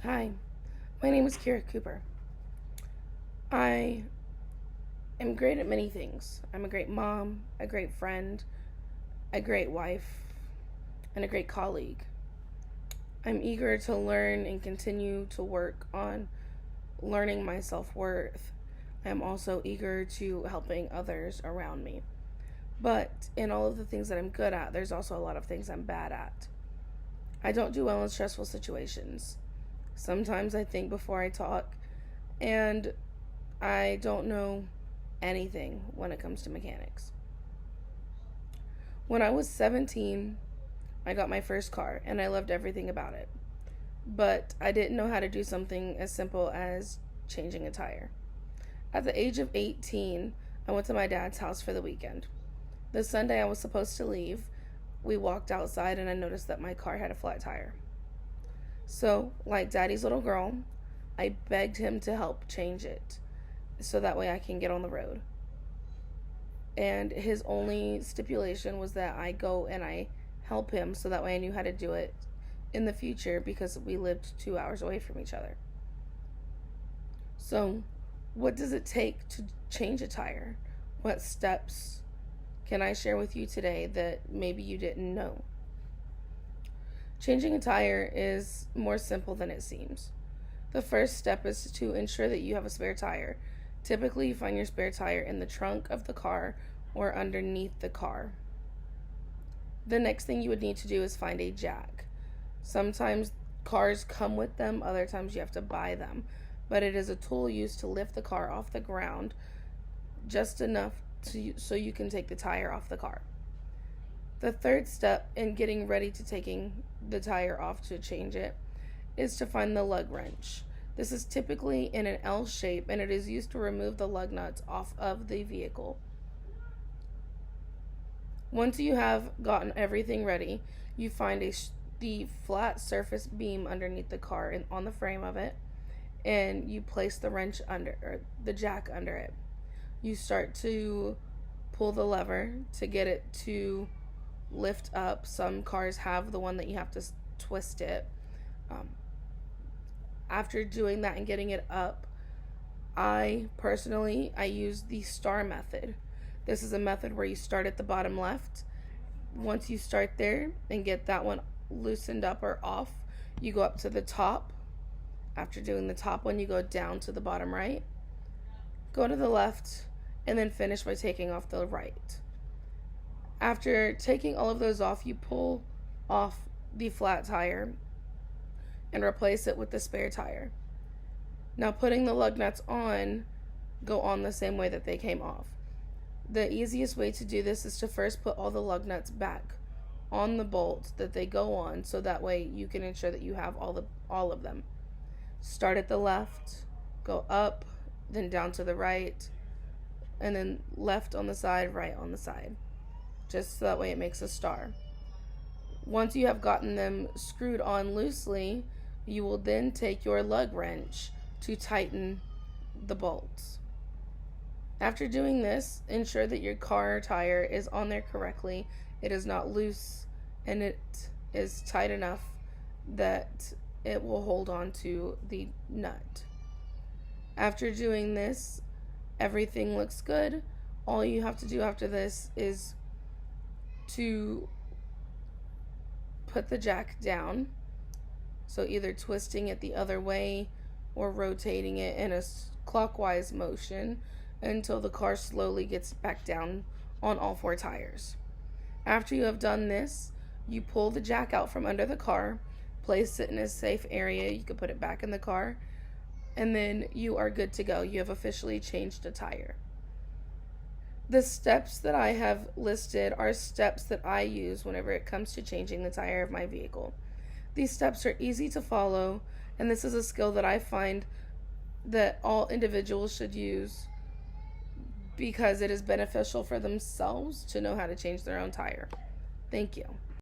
Hi, my name is KeirraCooper. I am great at many things. I'm a great mom, a great friend, a great wife, and a great colleague. I'm eager to learn and continue to work on learning my self-worth. I'm also eager to helping others around me. But in all of the things that I'm good at, there's also a lot of things I'm bad at. I don't do well in stressful situations. Sometimes I think before I talk, and I don't know anything when it comes to mechanics. When I was 17, I got my first car and I loved everything about it. But I didn't know how to do something as simple as changing a tire. At the age of 18, I went to my dad's house for the weekend. The Sunday I was supposed to leave, we walked outside and I noticed that my car had a flat tire. So, like daddy's little girl, I begged him to help change it so that way I can get on the road. And his only stipulation was that I go and I help him so that way I knew how to do it in the future because we lived 2 hours away from each other. So, what does it take to change a tire? What steps can I share with you today that maybe you didn't know? Changing a tire is more simple than it seems. The first step is to ensure that you have a spare tire. Typically, you find your spare tire in the trunk of the car or underneath the car. The next thing you would need to do is find a jack. Sometimes cars come with them, other times you have to buy them. But it is a tool used to lift the car off the ground just enough so you can take the tire off the car. The third step in getting ready to taking the tire off to change it is to find the lug wrench. This is typically in an L shape and it is used to remove the lug nuts off of the vehicle. Once you have gotten everything ready, you find the flat surface beam underneath the car and on the frame of it, and you place the wrench under, or the jack under it. You start to pull the lever to get it to lift up. Some cars have the one that you have to twist it. After doing that and getting it up, I use the star method. This is a method where you start at the bottom left. Once you start there and get that one loosened up or off, you go up to the top. After doing the top one, you go down to the bottom right, go to the left, and then finish by taking off the right. After taking all of those off, you pull off the flat tire and replace it with the spare tire. Now, putting the lug nuts on go on the same way that they came off. The easiest way to do this is to first put all the lug nuts back on the bolt that they go on, so that way you can ensure that you have all of them. Start at the left, go up, then down to the right, and then left on the side, right on the side. Just so that way it makes a star. Once you have gotten them screwed on loosely, you will then take your lug wrench to tighten the bolts. After doing this, ensure that your car tire is on there correctly. It is not loose and it is tight enough that it will hold on to the nut. After doing this, everything looks good. All you have to do after this is to put the jack down. So either twisting it the other way or rotating it in a clockwise motion until the car slowly gets back down on all four tires. After you have done this, you pull the jack out from under the car, place it in a safe area. You can put it back in the car, and then you are good to go. You have officially changed a tire. The steps that I have listed are steps that I use whenever it comes to changing the tire of my vehicle. These steps are easy to follow, and this is a skill that I find that all individuals should use because it is beneficial for themselves to know how to change their own tire. Thank you.